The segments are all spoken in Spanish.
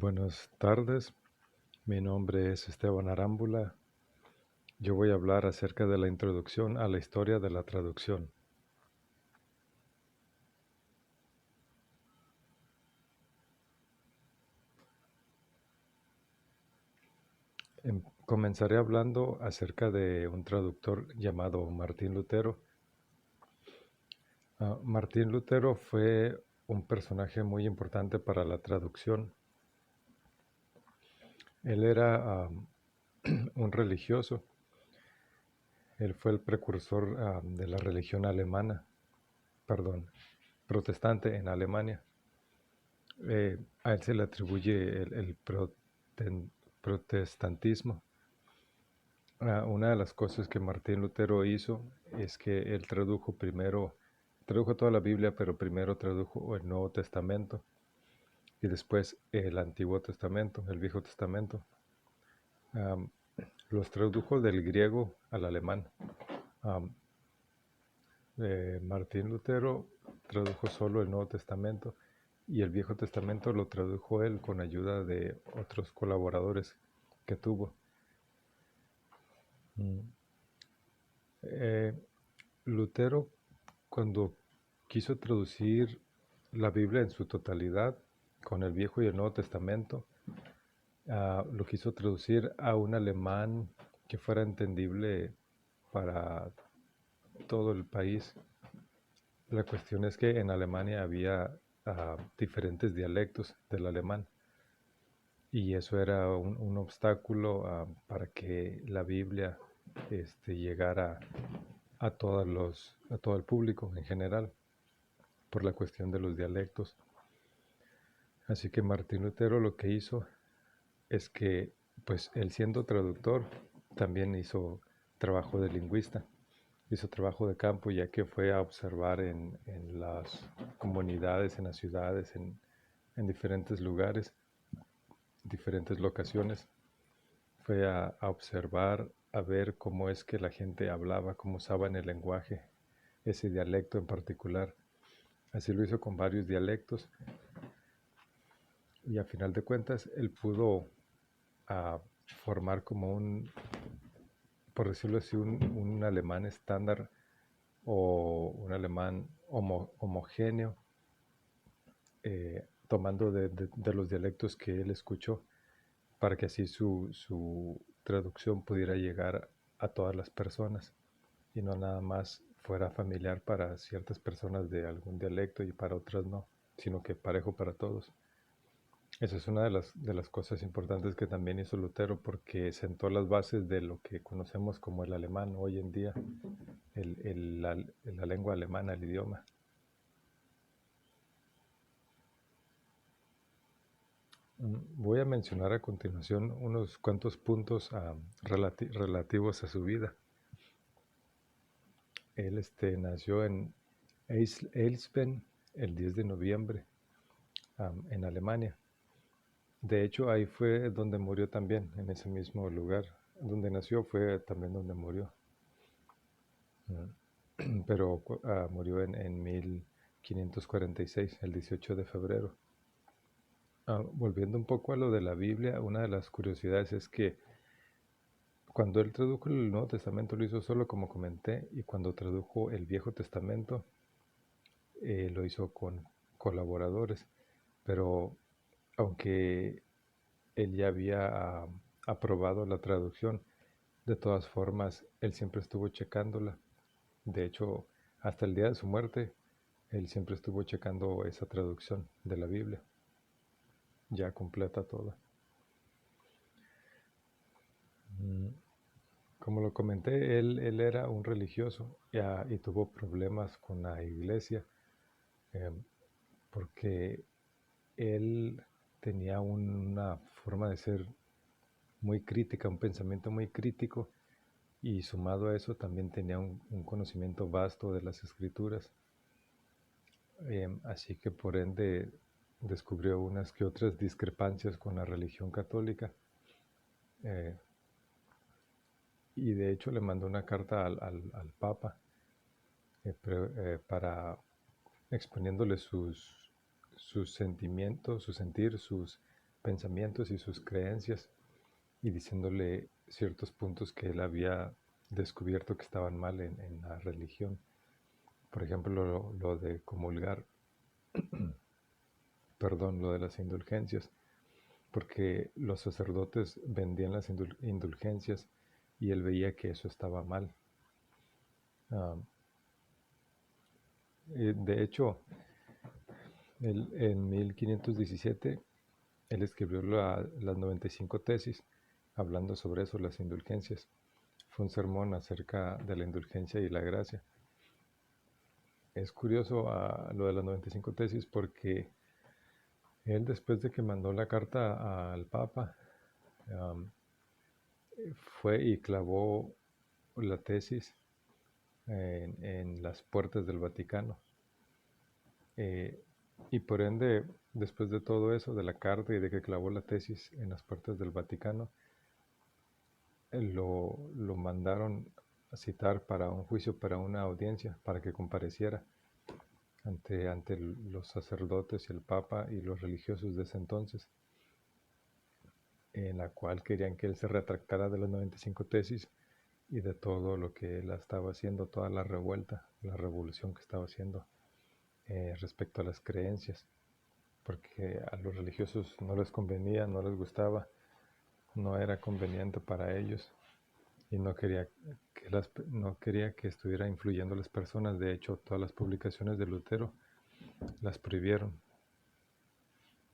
Buenas tardes, mi nombre es Esteban Arámbula. Yo voy a hablar acerca de la introducción a la historia de la traducción. Comenzaré hablando acerca de un traductor llamado Martín Lutero. Martín Lutero fue un personaje muy importante para la traducción. Él era un religioso. Él fue el precursor de la religión alemana, protestante en Alemania. A él se le atribuye el protestantismo. Una de las cosas que Martín Lutero hizo es que él tradujo toda la Biblia, pero primero tradujo el Nuevo Testamento y después el Antiguo Testamento, el Viejo Testamento. Um, los tradujo del griego al alemán. Um, Martín Lutero tradujo solo el Nuevo Testamento y el Viejo Testamento lo tradujo él con ayuda de otros colaboradores que tuvo. Mm. Eh, Lutero, cuando quiso traducir la Biblia en su totalidad, con el Viejo y el Nuevo Testamento, lo quiso traducir a un alemán que fuera entendible para todo el país. La cuestión es que en Alemania había diferentes dialectos del alemán y eso era un obstáculo para que la Biblia llegara a todo el público en general por la cuestión de los dialectos. Así que Martín Lutero lo que hizo es que, pues él siendo traductor, también hizo trabajo de lingüista, hizo trabajo de campo, ya que fue a observar en las comunidades, en las ciudades, en diferentes lugares, diferentes locaciones. Fue a observar, a ver cómo es que la gente hablaba, cómo usaban el lenguaje, ese dialecto en particular. Así lo hizo con varios dialectos y a final de cuentas él pudo formar como por decirlo así, un alemán estándar o un alemán homogéneo, tomando de los dialectos que él escuchó, para que así su traducción pudiera llegar a todas las personas y no nada más fuera familiar para ciertas personas de algún dialecto y para otras no, sino que parejo para todos. Esa es una de las cosas importantes que también hizo Lutero, porque sentó las bases de lo que conocemos como el alemán hoy en día, la lengua alemana, el idioma. Voy a mencionar a continuación unos cuantos puntos relativos a su vida. Él nació en Eilsben el 10 de noviembre en Alemania. De hecho, ahí fue donde murió también, en ese mismo lugar. Donde nació fue también donde murió. Pero murió en 1546, el 18 de febrero. Volviendo un poco a lo de la Biblia, una de las curiosidades es que cuando él tradujo el Nuevo Testamento lo hizo solo, como comenté, y cuando tradujo el Viejo Testamento lo hizo con colaboradores. Pero aunque él ya había aprobado la traducción, de todas formas él siempre estuvo checándola. De hecho, hasta el día de su muerte, él siempre estuvo checando esa traducción de la Biblia, ya completa toda. Como lo comenté, él era un religioso y tuvo problemas con la iglesia porque él tenía una forma de ser muy crítica, un pensamiento muy crítico, y sumado a eso también tenía un conocimiento vasto de las escrituras. Así que por ende descubrió unas que otras discrepancias con la religión católica. Y de hecho le mandó una carta al Papa para exponiéndole sus sentimientos, su sentir, sus pensamientos y sus creencias y diciéndole ciertos puntos que él había descubierto que estaban mal en la religión. Por ejemplo, lo de comulgar, perdón, lo de las indulgencias, porque los sacerdotes vendían las indulgencias y él veía que eso estaba mal. De hecho, en 1517, él escribió las 95 tesis hablando sobre eso, las indulgencias. Fue un sermón acerca de la indulgencia y la gracia. Es curioso lo de las 95 tesis porque él, después de que mandó la carta al Papa, fue y clavó la tesis en las puertas del Vaticano. Y por ende, después de todo eso, de la carta y de que clavó la tesis en las puertas del Vaticano, lo mandaron a citar para un juicio, para una audiencia, para que compareciera ante los sacerdotes y el Papa y los religiosos de ese entonces, en la cual querían que él se retractara de las 95 tesis y de todo lo que él estaba haciendo, toda la revuelta, la revolución que estaba haciendo respecto a las creencias, porque a los religiosos no les convenía, no les gustaba, no era conveniente para ellos y no quería que estuviera influyendo a las personas. De hecho, todas las publicaciones de Lutero las prohibieron.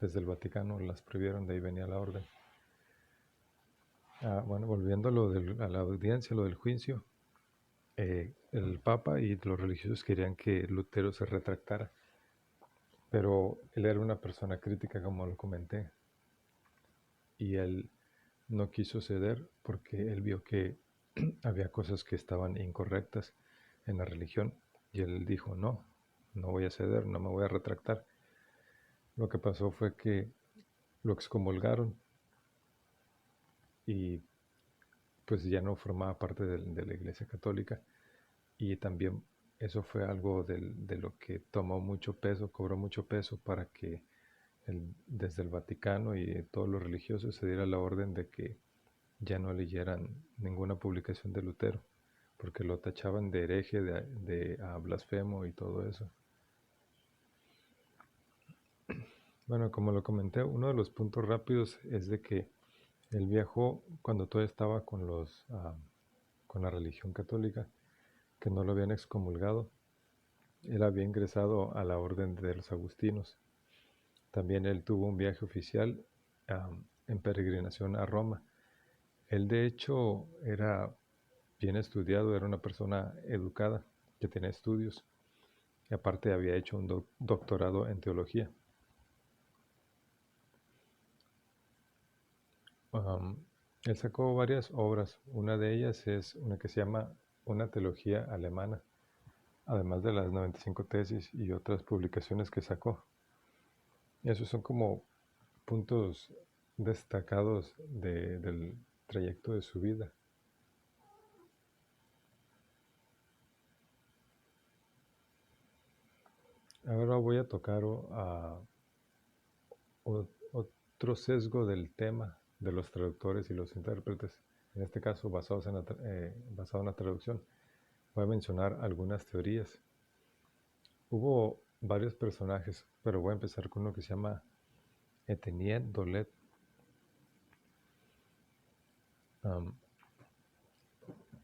Desde el Vaticano las prohibieron, de ahí venía la orden. Bueno, volviendo a la audiencia, lo del juicio, el Papa y los religiosos querían que Lutero se retractara, pero él era una persona crítica, como lo comenté, y él no quiso ceder porque él vio que había cosas que estaban incorrectas en la religión, y él dijo, no voy a ceder, no me voy a retractar. Lo que pasó fue que lo excomulgaron y pues ya no formaba parte de la Iglesia Católica, y también eso fue algo de lo que tomó mucho peso, cobró mucho peso para que desde el Vaticano y todos los religiosos se diera la orden de que ya no leyeran ninguna publicación de Lutero, porque lo tachaban de hereje, de blasfemo y todo eso. Bueno, como lo comenté, uno de los puntos rápidos es de que él viajó cuando todavía estaba con la religión católica, que no lo habían excomulgado. Él había ingresado a la orden de los agustinos. También él tuvo un viaje oficial en peregrinación a Roma. Él de hecho era bien estudiado, era una persona educada que tenía estudios y aparte había hecho un doctorado en teología. Él sacó varias obras. Una de ellas es una que se llama Una teología alemana, además de las 95 tesis y otras publicaciones que sacó. Esos son como puntos destacados del trayecto de su vida. Ahora voy a tocar otro sesgo del tema de los traductores y los intérpretes, en este caso basado en la traducción. Voy a mencionar algunas teorías. Hubo varios personajes, pero voy a empezar con uno que se llama Etienne Dolet.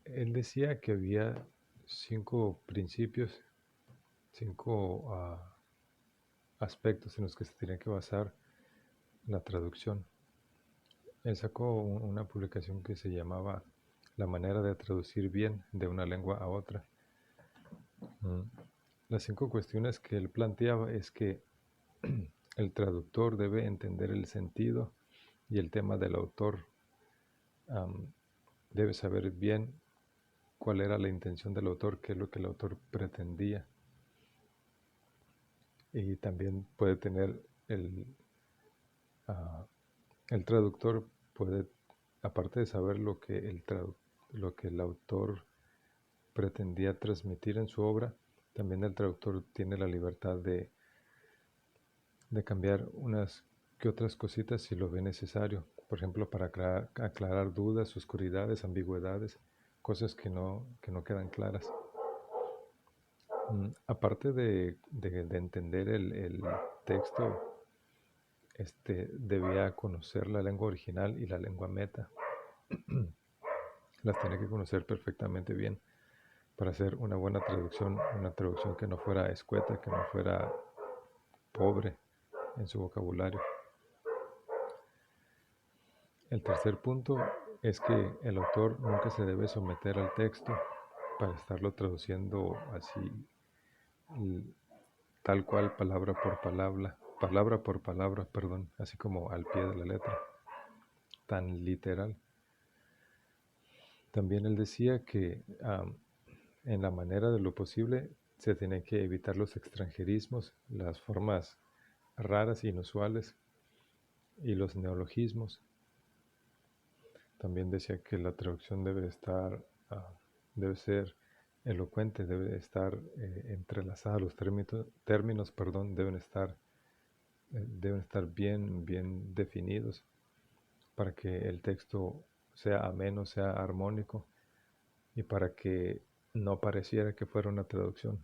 Él decía que había 5 principios, 5 aspectos en los que se tenía que basar la traducción. Él sacó una publicación que se llamaba La manera de traducir bien de una lengua a otra. Las 5 cuestiones que él planteaba es que el traductor debe entender el sentido y el tema del autor. Debe saber bien cuál era la intención del autor, qué es lo que el autor pretendía. Y también puede tener el traductor puede, aparte de saber lo que el autor pretendía transmitir en su obra, también el traductor tiene la libertad de cambiar unas que otras cositas si lo ve necesario. Por ejemplo, para aclarar dudas, oscuridades, ambigüedades, cosas que no quedan claras. Aparte de entender el texto, debía conocer la lengua original y la lengua meta. Las tenía que conocer perfectamente bien para hacer una buena traducción, una traducción que no fuera escueta, que no fuera pobre en su vocabulario. El tercer punto es que el autor nunca se debe someter al texto para estarlo traduciendo así, tal cual, palabra por palabra, perdón, así como al pie de la letra, tan literal. También él decía que en la manera de lo posible se tiene que evitar los extranjerismos, las formas raras, inusuales y los neologismos. También decía que la traducción debe ser elocuente, debe estar entrelazada, los términos deben estar bien definidos para que el texto sea ameno, sea armónico y para que no pareciera que fuera una traducción.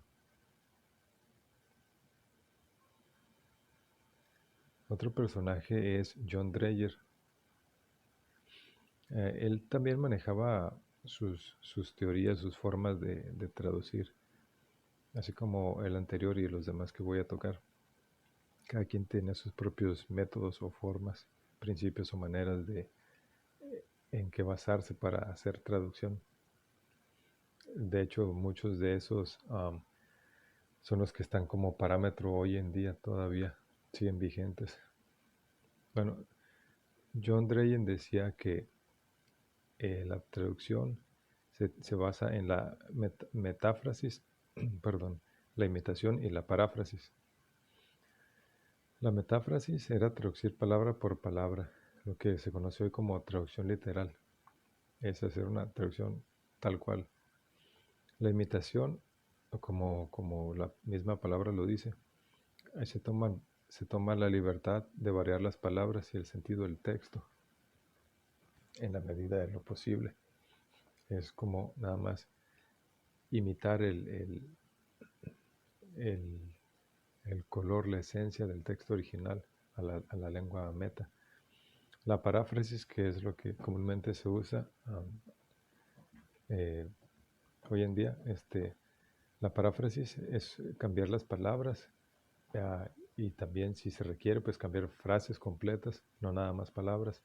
Otro personaje es John Dreyer. Él también manejaba sus teorías, sus formas de traducir, así como el anterior y los demás que voy a tocar. Cada quien tiene sus propios métodos o formas, principios o maneras en que basarse para hacer traducción. De hecho, muchos de esos son los que están como parámetro hoy en día todavía, siguen vigentes. Bueno, John Dreyer decía que la traducción se basa en la metáfrasis, perdón, la imitación y la paráfrasis. La metáfrasis era traducir palabra por palabra, lo que se conoce hoy como traducción literal. Es hacer una traducción tal cual. La imitación, como la misma palabra lo dice, ahí se toma la libertad de variar las palabras y el sentido del texto en la medida de lo posible. Es como nada más imitar el color, la esencia del texto original a la lengua meta. La paráfrasis, que es lo que comúnmente se usa hoy en día, la paráfrasis es cambiar las palabras y también, si se requiere, pues cambiar frases completas, no nada más palabras.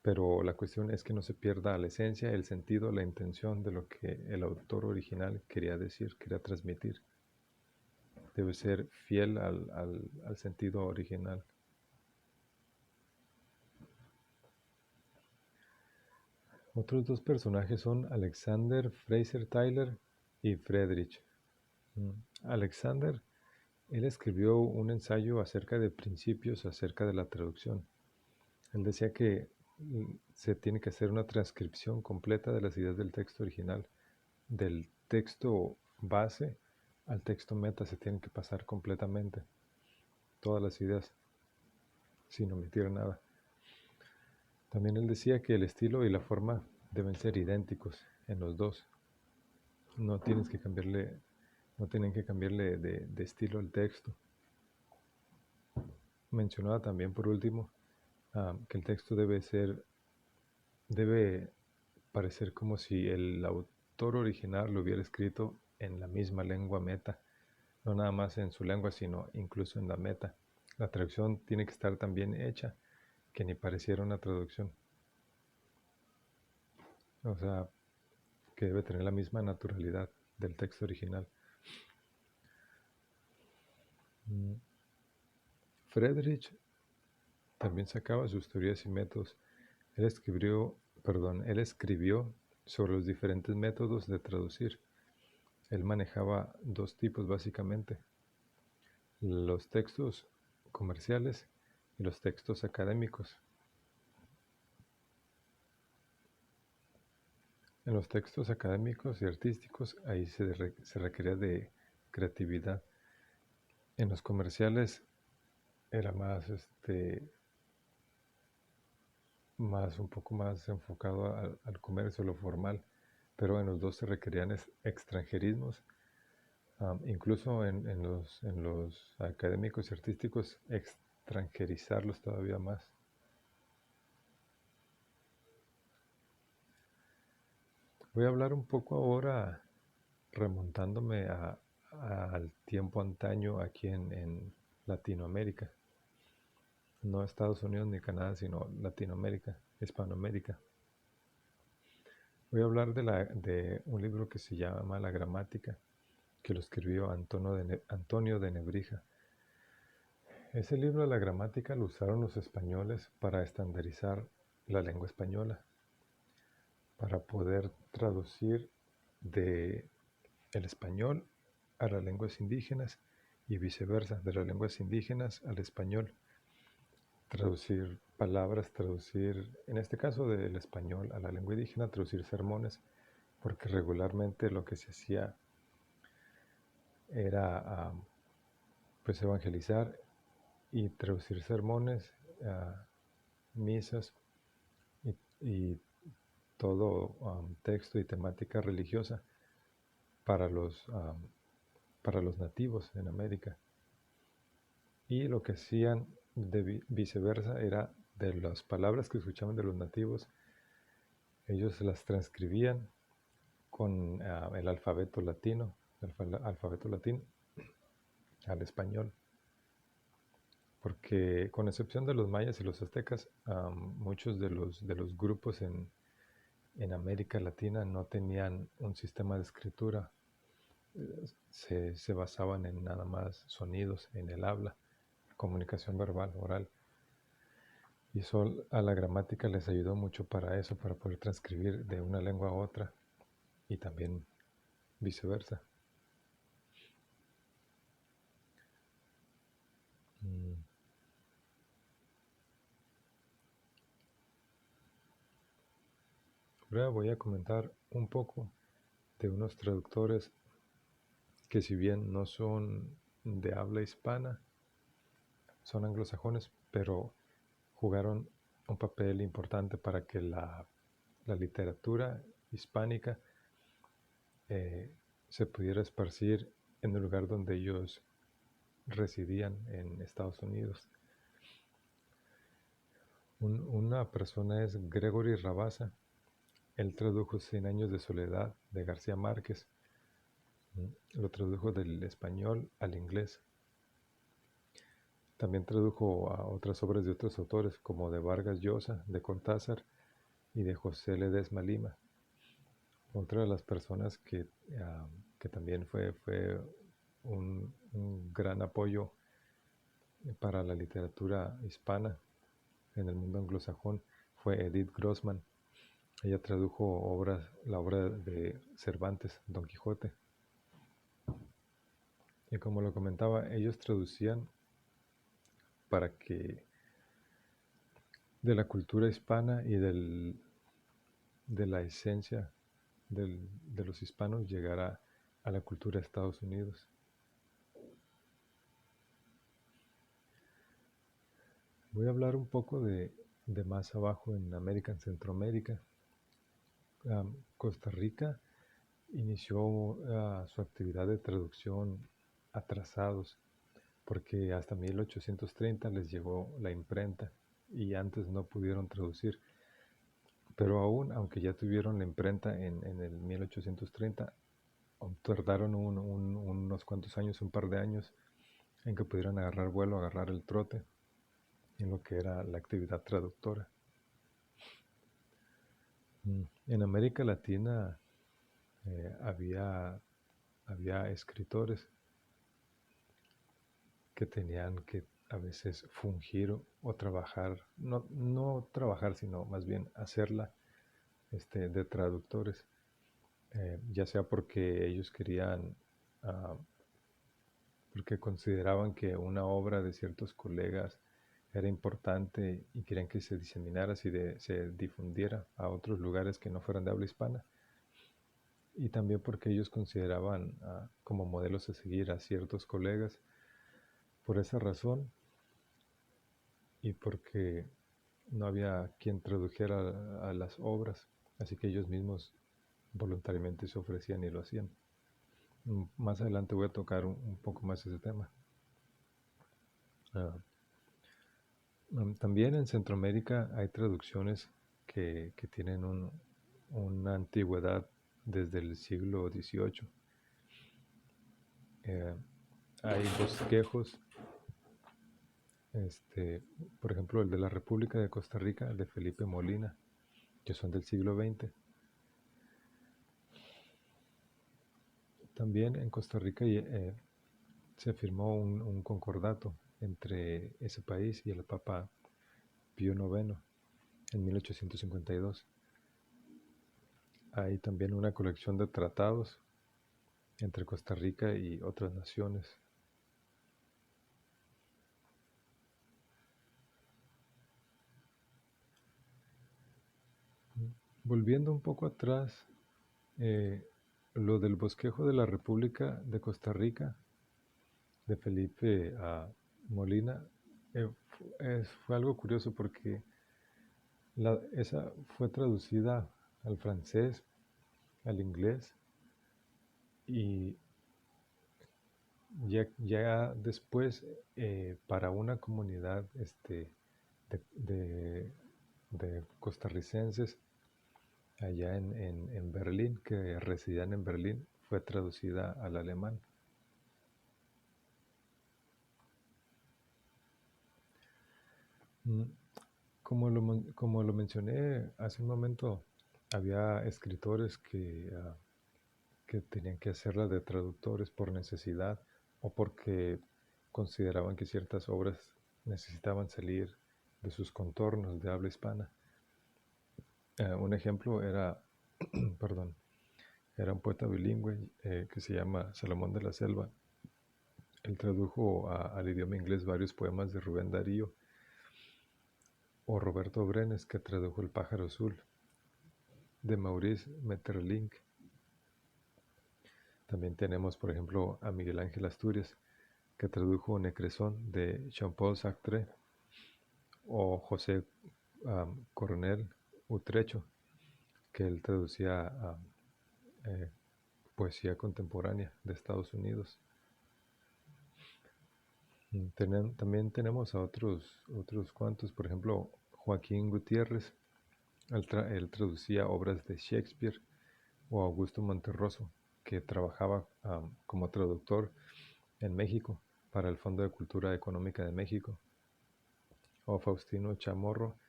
Pero la cuestión es que no se pierda la esencia, el sentido, la intención de lo que el autor original quería decir, quería transmitir. Debe ser fiel al sentido original. Otros dos personajes son Alexander Fraser Tyler y Friedrich. Alexander, él escribió un ensayo acerca de principios acerca de la traducción. Él decía que se tiene que hacer una transcripción completa de las ideas del texto original. Del texto base al texto meta se tienen que pasar completamente. Todas las ideas, sin omitir nada. También él decía que el estilo y la forma deben ser idénticos en los dos. No tienen que cambiarle de estilo al texto. Mencionaba también por último que el texto debe parecer como si el autor original lo hubiera escrito en la misma lengua meta, no nada más en su lengua, sino incluso en la meta. La traducción tiene que estar tan bien hecha que ni pareciera una traducción. O sea, que debe tener la misma naturalidad del texto original. Friedrich también sacaba sus teorías y métodos. Él escribió sobre los diferentes métodos de traducir. Él manejaba dos tipos básicamente: los textos comerciales y los textos académicos. En los textos académicos y artísticos, ahí se requería de creatividad. En los comerciales, era más, un poco más enfocado al comercio, lo formal, pero en los dos se requerían extranjerismos, incluso en los académicos y artísticos, extranjerizarlos todavía más. Voy a hablar un poco ahora remontándome al tiempo antaño aquí en Latinoamérica. No Estados Unidos ni Canadá, sino Latinoamérica, Hispanoamérica. Voy a hablar de un libro que se llama La Gramática, que lo escribió Antonio de Nebrija. Ese libro de la gramática lo usaron los españoles para estandarizar la lengua española, para poder traducir de el español a las lenguas indígenas y viceversa, de las lenguas indígenas al español. Traducir palabras, en este caso del español a la lengua indígena, traducir sermones, porque regularmente lo que se hacía era pues evangelizar y traducir sermones, misas y todo texto y temática religiosa para para los nativos en América. Y lo que hacían de viceversa era de las palabras que escuchaban de los nativos, ellos las transcribían con el alfabeto latino, alfabeto latino al español. Porque con excepción de los mayas y los aztecas, muchos de los grupos en América Latina no tenían un sistema de escritura, se basaban en nada más sonidos, en el habla, comunicación verbal, oral. Y eso a la gramática les ayudó mucho para eso, para poder transcribir de una lengua a otra y también viceversa. Ahora voy a comentar un poco de unos traductores que, si bien no son de habla hispana, son anglosajones, pero jugaron un papel importante para que la literatura hispánica se pudiera esparcir en el lugar donde ellos residían en Estados Unidos. Una persona es Gregory Rabassa. Él tradujo 100 años de soledad de García Márquez. Lo tradujo del español al inglés. También tradujo a otras obras de otros autores, como de Vargas Llosa, de Cortázar y de José Ledesma Lima. Otra de las personas que también fue un gran apoyo para la literatura hispana en el mundo anglosajón fue Edith Grossman. Ella tradujo la obra de Cervantes, Don Quijote. Y como lo comentaba, ellos traducían para que de la cultura hispana y de la esencia de los hispanos llegara a la cultura de Estados Unidos. Voy a hablar un poco de más abajo en América, en Centroamérica. Costa Rica inició su actividad de traducción atrasados, porque hasta 1830 les llegó la imprenta y antes no pudieron traducir. Pero aún, aunque ya tuvieron la imprenta en el 1830, tardaron unos cuantos años, un par de años, en que pudieran agarrar vuelo, agarrar el trote en lo que era la actividad traductora. En América Latina había escritores que tenían que a veces fungir o trabajar, no trabajar, sino más bien hacerla de traductores, ya sea porque ellos querían, porque consideraban que una obra de ciertos colegas era importante y querían que se diseminara, se difundiera a otros lugares que no fueran de habla hispana, y también porque ellos consideraban como modelos a seguir a ciertos colegas. Por esa razón, y porque no había quien tradujera a las obras, así que ellos mismos voluntariamente se ofrecían y lo hacían. Más adelante voy a tocar un poco más ese tema. Ah, También en Centroamérica hay traducciones que tienen una antigüedad desde el siglo XVIII. Hay bosquejos, por ejemplo, el de la República de Costa Rica, de Felipe Molina, que son del siglo XX. También en Costa Rica se firmó un concordato entre ese país y el Papa Pío IX en 1852. Hay también una colección de tratados entre Costa Rica y otras naciones. Volviendo un poco atrás, lo del bosquejo de la República de Costa Rica, de Felipe Molina, fue algo curioso porque esa fue traducida al francés, al inglés, y ya después para una comunidad de costarricenses allá en Berlín, que residían en Berlín, fue traducida al alemán. Como lo mencioné hace un momento, había escritores que tenían que hacerla de traductores por necesidad o porque consideraban que ciertas obras necesitaban salir de sus contornos de habla hispana. Un ejemplo era, perdón, era un poeta bilingüe que se llama Salomón de la Selva. Él tradujo al idioma inglés varios poemas de Rubén Darío, o Roberto Brenes, que tradujo El pájaro azul, de Maurice Maeterlinck. También tenemos, por ejemplo, a Miguel Ángel Asturias, que tradujo Necresón de Jean-Paul Sartre, o José Coronel Utrecho, que él traducía poesía contemporánea de Estados Unidos. También tenemos a otros cuantos, por ejemplo, Joaquín Gutiérrez, él traducía obras de Shakespeare, o Augusto Monterroso, que trabajaba como traductor en México para el Fondo de Cultura Económica de México, o Faustino Chamorro,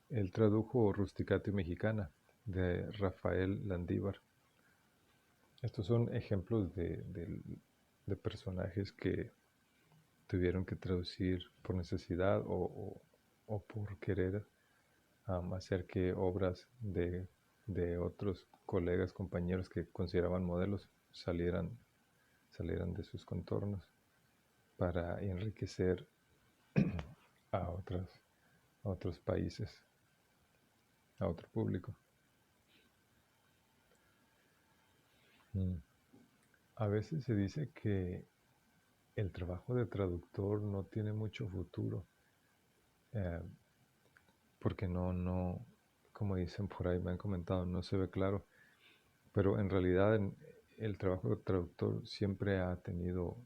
él tradujo Rusticatio Mexicana de Rafael Landívar. Estos son ejemplos de personajes que tuvieron que traducir por necesidad o por querer hacer que obras de otros colegas, compañeros que consideraban modelos salieran de sus contornos para enriquecer a otros países, a otro público. A veces se dice que el trabajo de traductor no tiene mucho futuro, porque no, como dicen por ahí, me han comentado, no se ve claro, pero en realidad el trabajo de traductor siempre ha tenido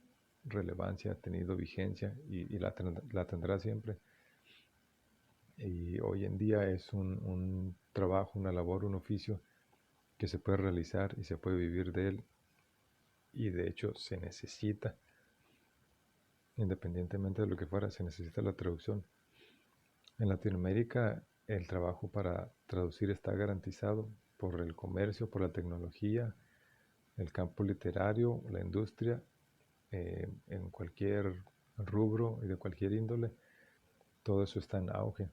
relevancia, ha tenido vigencia y la tendrá siempre. Y hoy en día es un trabajo, una labor, un oficio que se puede realizar y se puede vivir de él, y de hecho se necesita, independientemente de lo que fuera, se necesita la traducción. En Latinoamérica el trabajo para traducir está garantizado por el comercio, por la tecnología, el campo literario, la industria, en cualquier rubro y de cualquier índole, todo eso está en auge.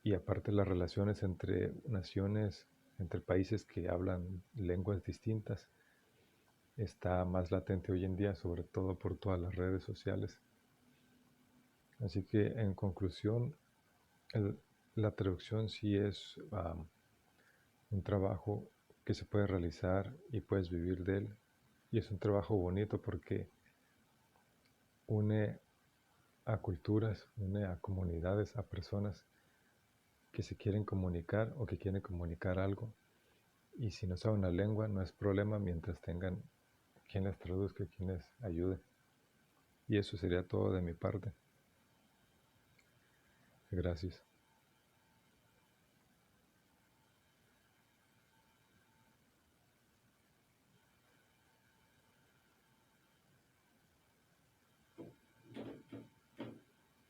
Y aparte las relaciones entre naciones, entre países que hablan lenguas distintas, está más latente hoy en día, sobre todo por todas las redes sociales. Así que en conclusión, la traducción sí es un trabajo que se puede realizar y puedes vivir de él. Y es un trabajo bonito porque une a culturas, une a comunidades, a personas que se quieren comunicar o que quieren comunicar algo. Y si no saben la lengua, no es problema mientras tengan quien les traduzca, quien les ayude. Y eso sería todo de mi parte. Gracias.